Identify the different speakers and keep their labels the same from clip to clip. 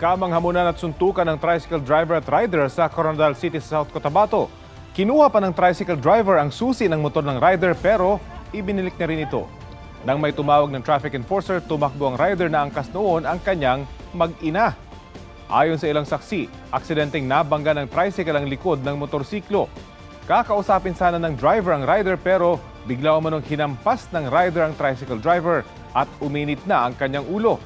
Speaker 1: Hikamang hamunan at suntukan ng tricycle driver at rider sa Coronadal City sa South Cotabato. Kinuha pa ng tricycle driver ang susi ng motor ng rider pero ibinilik na rin ito. Nang may tumawag ng traffic enforcer, tumakbo ang rider na angkas noon ang kanyang mag-ina. Ayon sa ilang saksi, aksidenteng nabangga ng tricycle ang likod ng motorsiklo. Kakausapin sana ng driver ang rider pero bigla umanong hinampas ng rider ang tricycle driver at uminit na ang kanyang ulo.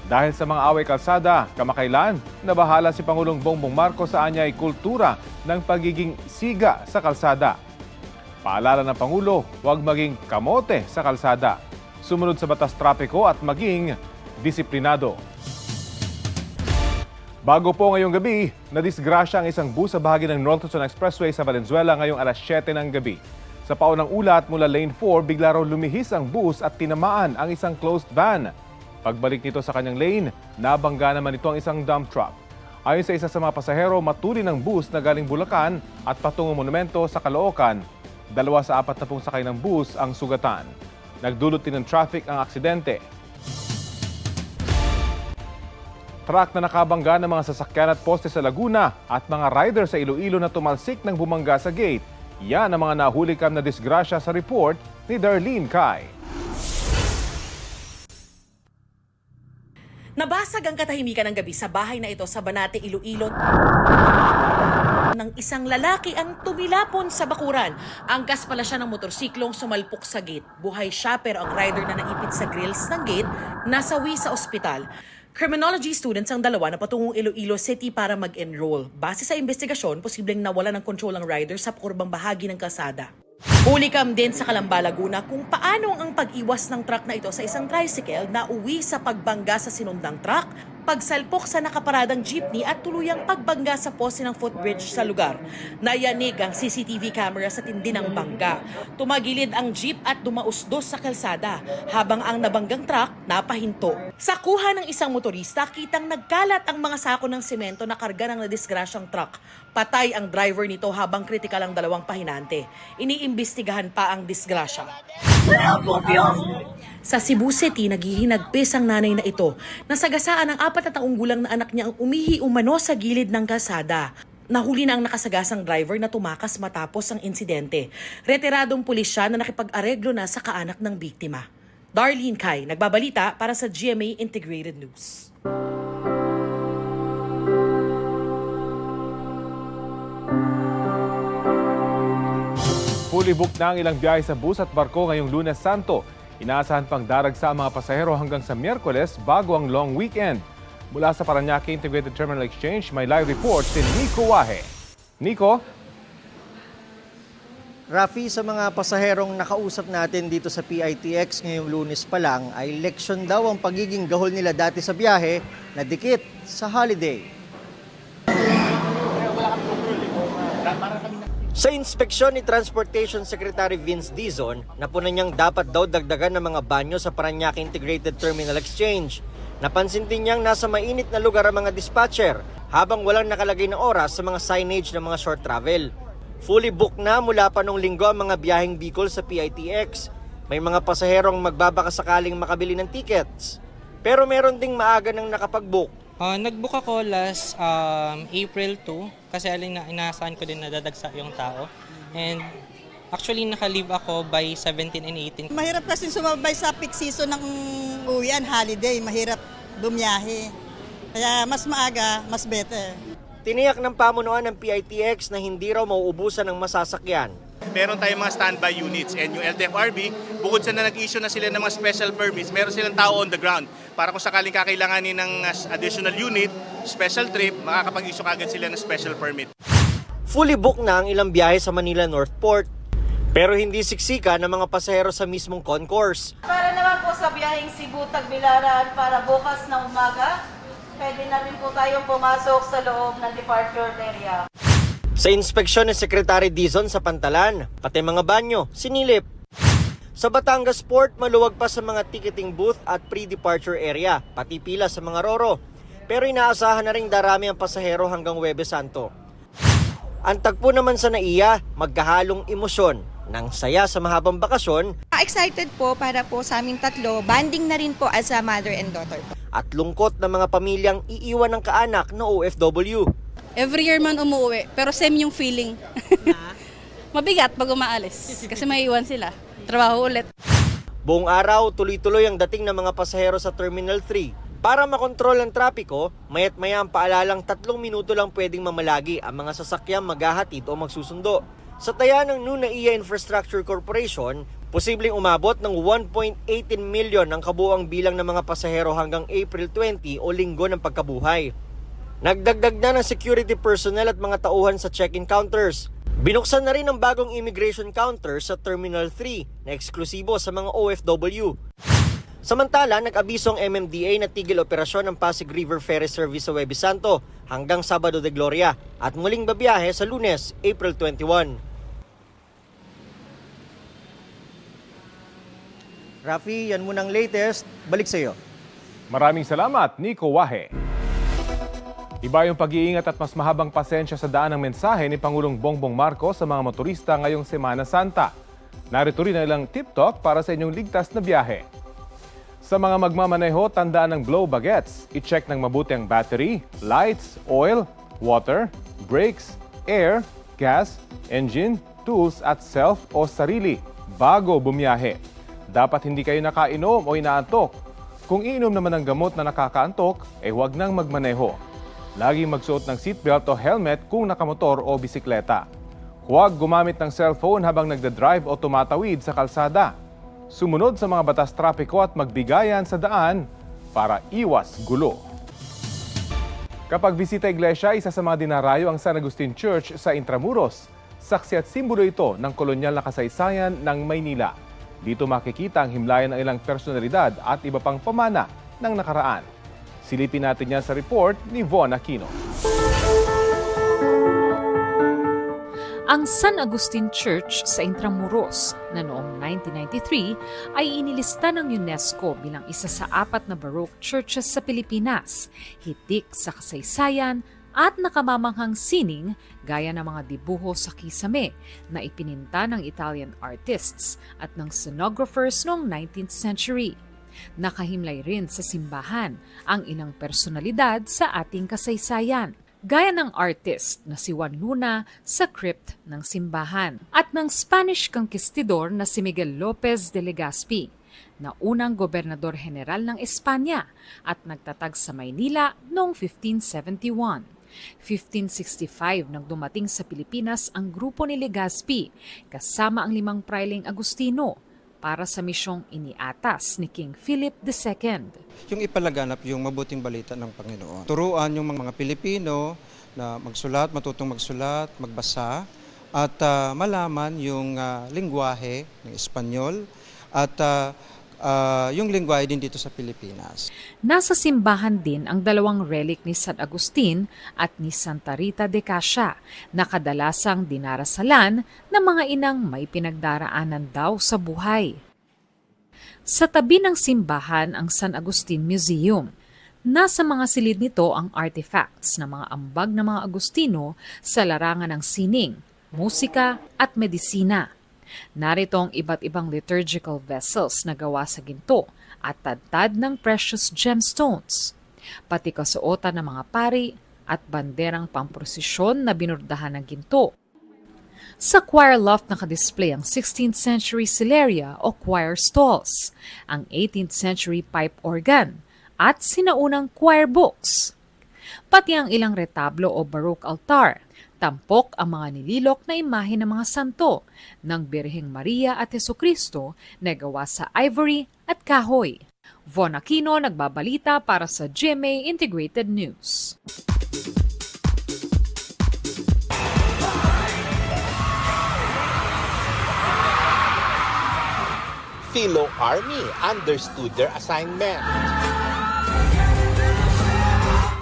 Speaker 1: Dahil sa mga away kalsada, kamakailan, nabahala si Pangulong Bongbong Marcos sa anyay kultura ng pagiging siga sa kalsada. Paalala ng Pangulo, huwag maging kamote sa kalsada. Sumunod sa batas trapiko at maging disiplinado. Bago po ngayong gabi, nadisgrasya ang isang bus sa bahagi ng North Luzon Expressway sa Valenzuela ngayong alas 7 ng gabi. Sa paunang ulat mula Lane 4, bigla raw lumihis ang bus at tinamaan ang isang closed van. Pagbalik nito sa kanyang lane, nabangga naman ito ang isang dump truck. Ayon sa isa sa mga pasahero, matuli ng bus na galing Bulacan at patungong monumento sa Caloocan. 2 sa 40 sakay ng bus ang sugatan. Nagdulot din ng traffic ang aksidente. Truck na nakabangga ng mga sasakyan at poste sa Laguna at mga rider sa Iloilo na tumalsik ng bumangga sa gate. Yan ang mga nahulikam na disgrasya sa report ni Darlene Kai.
Speaker 2: Nabasag ang katahimikan ng gabi sa bahay na ito sa Banate, Iloilo ng isang lalaki ang tumilapon sa bakuran. Angkas pala siya ng motorsiklong sumalpok sa gate. Buhay siya pero ang rider na naipit sa grills ng gate nasawi sa ospital. Criminology students ang dalawa na patungong Iloilo City para mag-enroll. Base sa investigasyon, posibleng nawala ng kontrol ang rider sa kurbang bahagi ng kalsada. Hulikam din sa Calamba, Laguna kung paano ang pag-iwas ng truck na ito sa isang tricycle na uwi sa pagbangga sa sinundang truck, pagsalpok sa nakaparadang jeepney at tuluyang pagbangga sa poste ng footbridge sa lugar. Nayanig ang CCTV camera sa tindi ng bangga. Tumagilid ang jeep at dumausdos sa kalsada habang ang nabanggang truck napahinto. Sa kuha ng isang motorista, kitang nagkalat ang mga sako ng semento na karga ng nadisgrasyang truck. Patay ang driver nito habang kritikal ang dalawang pahinante. Iniimbestigahan pa ang disgrasya. Sa Cebu City, naghihinagpis ang nanay na ito. Nasagasaan ang 4 na taong gulang na anak niya ang umihi umano sa gilid ng kalsada. Nahuli na ang nakasagasang driver na tumakas matapos ang insidente. Retiradong pulis siya na nakipag-areglo na sa kaanak ng biktima. Darlene Kai, nagbabalita para sa GMA Integrated News.
Speaker 1: Fully booked na ang ilang biyahe sa bus at barko ngayong Lunes Santo. Inaasahan pang daragsa ang mga pasahero hanggang sa Miyerkules bago ang long weekend. Mula sa Parañaque Integrated Terminal Exchange, may live report si Nico Wahe. Nico?
Speaker 3: Rafi, sa mga pasaherong nakausap natin dito sa PITX ngayong Lunes pa lang, ay leksyon daw ang pagiging gahol nila dati sa biyahe na dikit sa holiday. Sa inspeksyon ni Transportation Secretary Vince Dizon, napunan niyang dapat daw dagdagan ng mga banyo sa Parañaque Integrated Terminal Exchange. Napansin din niyang nasa mainit na lugar ang mga dispatcher habang walang nakalagay na oras sa mga signage ng mga short travel. Fully booked na mula pa nung linggo ang mga biyaheng Bicol sa PITX. May mga pasaherong magbabakasakaling makabili ng tickets. Pero meron ding maaga nang nakapag-book.
Speaker 4: Nag-book ako last April 2 kasi inaasahan ko din na dadagsa yung tao. And actually naka-leave ako by 17 and 18.
Speaker 5: Mahirap kasi sumabay sa peak season ng uwian, holiday. Mahirap bumiyahe. Kaya mas maaga, mas better.
Speaker 3: Tiniyak ng pamunuan ng PITX na hindi raw mauubusan ng masasakyan.
Speaker 6: Meron tayong mga standby units and yung LTFRB, bukod sa na nag-issue na sila ng mga special permits, meron silang tao on the ground para kung sakaling kakailanganin ng additional unit, special trip, makakapag-issue kagad sila ng special permit.
Speaker 3: Fully booked na ang ilang biyahe sa Manila North Port, pero hindi siksika ng mga pasahero sa mismong concourse.
Speaker 7: Para naman po sa biyaheng Cebu-Tagbilaran para bukas na umaga, pwede na rin po tayong pumasok sa loob ng departure area.
Speaker 3: Sa inspeksyon ni Secretary Dizon sa Pantalan, pati mga banyo, sinilip. Sa Batangas Port, maluwag pa sa mga ticketing booth at pre-departure area, pati pila sa mga roro. Pero inaasahan na ring darami ang pasahero hanggang Huwebes Santo. Ang tagpo naman sa NAIA, magkahalong emosyon ng saya sa mahabang bakasyon.
Speaker 8: Excited po para po sa aming tatlo, banding na rin po as a mother and daughter.
Speaker 3: at lungkot ng mga pamilyang iiwan ng kaanak na OFW.
Speaker 8: Every year man umuwi, pero same yung feeling. Mabigat pag umaalis kasi maiiwan sila. Trabaho ulit.
Speaker 3: Buong araw, tuloy-tuloy ang dating ng mga pasahero sa Terminal 3. Para makontrol ang trapiko, mayat maya ang paalalang 3 minuto lang pwedeng mamalagi ang mga sasakyang maghahatid o magsusundo. Sa taya ng Nunaia Infrastructure Corporation, posibleng umabot ng 1.18 million ang kabuuang bilang ng mga pasahero hanggang April 20 o linggo ng pagkabuhay. Nagdagdag na ng security personnel at mga tauhan sa check-in counters. Binuksan na rin ang bagong immigration counter sa Terminal 3 na eksklusibo sa mga OFW. Samantala, nag-abiso ang MMDA na tigil operasyon ng Pasig River Ferry Service sa Huwebes Santo hanggang Sabado de Gloria at muling babiyahe sa Lunes, April 21. Rafi, yan munang latest. Balik sa iyo.
Speaker 1: Maraming salamat, Nico Wahe. Iba yung pag-iingat at mas mahabang pasensya sa daan ng mensahe ni Pangulong Bongbong Marcos sa mga motorista ngayong Semana Santa. Narito rin ang ilang tip talk para sa inyong ligtas na biyahe. Sa mga magmamaneho, tandaan ng blow bagets. I-check ng mabuti ang battery, lights, oil, water, brakes, air, gas, engine, tools at self o sarili bago bumiyahe. Dapat hindi kayo nakainom o inaantok. Kung iinom naman ng gamot na nakakaantok, huwag nang magmaneho. Laging magsuot ng seatbelt o helmet kung nakamotor o bisikleta. Huwag gumamit ng cellphone habang nagdadrive o tumatawid sa kalsada. Sumunod sa mga batas trapiko at magbigayan sa daan para iwas gulo. Kapag bisita iglesia, isa sa mga dinarayo ang San Agustin Church sa Intramuros. Saksi at simbolo ito ng kolonyal na kasaysayan ng Maynila. Dito makikita ang himlayan ng ilang personalidad at iba pang pamana ng nakaraan. Silipin natin yan sa report ni Von Aquino.
Speaker 9: Ang San Agustin Church sa Intramuros na noong 1993 ay inilista ng UNESCO bilang isa sa 4 na Baroque churches sa Pilipinas, hitik sa kasaysayan at nakamamanghang sining gaya ng mga dibuho sa kisame na ipininta ng Italian artists at ng scenographers noong 19th century. Nakahimlay rin sa simbahan ang inang personalidad sa ating kasaysayan, gaya ng artist na si Juan Luna sa crypt ng simbahan at ng Spanish conquistador na si Miguel Lopez de Legazpi, na unang gobernador general ng Espanya at nagtatag sa Maynila noong 1571. 1565 nang dumating sa Pilipinas ang grupo ni Legazpi kasama ang 5 prailing Agustino para sa misyong iniatas ni King Philip II.
Speaker 10: Yung ipalaganap yung mabuting balita ng Panginoon. Turuan yung mga Pilipino na magsulat, matutong magsulat, magbasa, at malaman yung lingwahe ng Espanyol at yung lingwahe din dito sa Pilipinas.
Speaker 9: Nasa simbahan din ang 2 relic ni San Agustin at ni Santa Rita de Casia na kadalasang dinarasalan ng mga inang may pinagdaraanan daw sa buhay. Sa tabi ng simbahan ang San Agustin Museum. Nasa mga silid nito ang artifacts ng mga ambag ng mga Agustino sa larangan ng sining, musika at medisina. Narito ang iba't ibang liturgical vessels na gawa sa ginto at tadtad ng precious gemstones, pati kasuotan ng mga pari at banderang pamprosesyon na binurdahan ng ginto. Sa choir loft nakadisplay ang 16th century celeria o choir stalls, ang 18th century pipe organ, at sinaunang choir books. Pati ang ilang retablo o baroque altar, tampok ang mga nililok na imahe ng mga santo ng Birheng Maria at Jesucristo na gawa sa ivory at kahoy. Von Aquino nagbabalita para sa GMA Integrated News.
Speaker 11: Philo Army understood their assignment.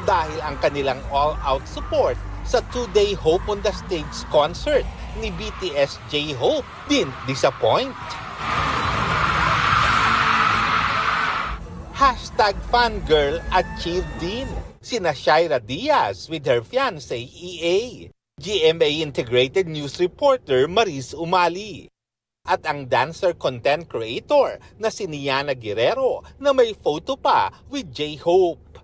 Speaker 11: Dahil ang kanilang all-out support sa 2-day Hope on the Stage concert ni BTS J-Hope din disappoint. #fangirl achieved din sina Shaira Diaz with her fiancé EA. GMA Integrated News reporter Maris Umali. At ang dancer content creator na si Niana Guerrero na may photo pa with J-Hope.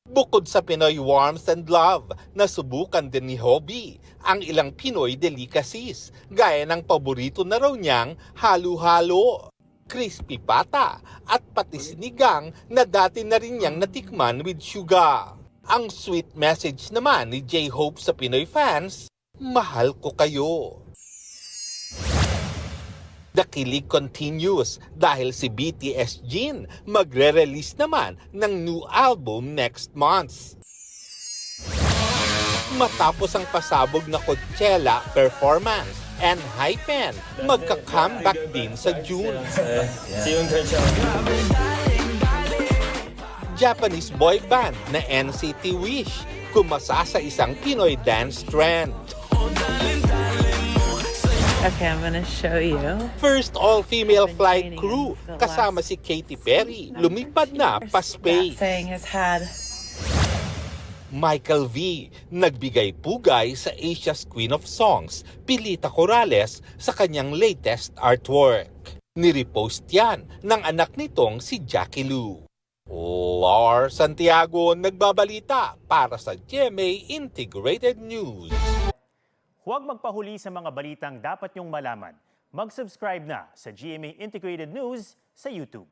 Speaker 11: Bukod sa Pinoy warmth and love, nasubukan din ni Hobby ang ilang Pinoy delicacies, gaya ng paborito na raw niyang halo-halo, crispy pata at pati sinigang na dati na rin niyang natikman with sugar. Ang sweet message naman ni J-Hope sa Pinoy fans, mahal ko kayo. The kilig continues dahil si BTS Jin magre-release naman ng new album next month. Matapos ang pasabog na Coachella performance and Hypen, magka-comeback din sa June. Japanese boy band na NCT Wish kumasa sa isang Pinoy dance trend.
Speaker 12: Okay, I'm gonna show you.
Speaker 11: First all-female flight crew kasama si Katy Perry lumipad na pa Space.
Speaker 12: Saying his head.
Speaker 11: Michael V. nagbigay pugay sa Asia's Queen of Songs, Pilita Corrales, sa kanyang latest artwork. Nirepost yan ng anak nitong si Jackie Lu. Lars Santiago nagbabalita para sa GMA Integrated News.
Speaker 13: Huwag magpahuli sa mga balitang dapat niyong malaman. Mag-subscribe na sa GMA Integrated News sa YouTube.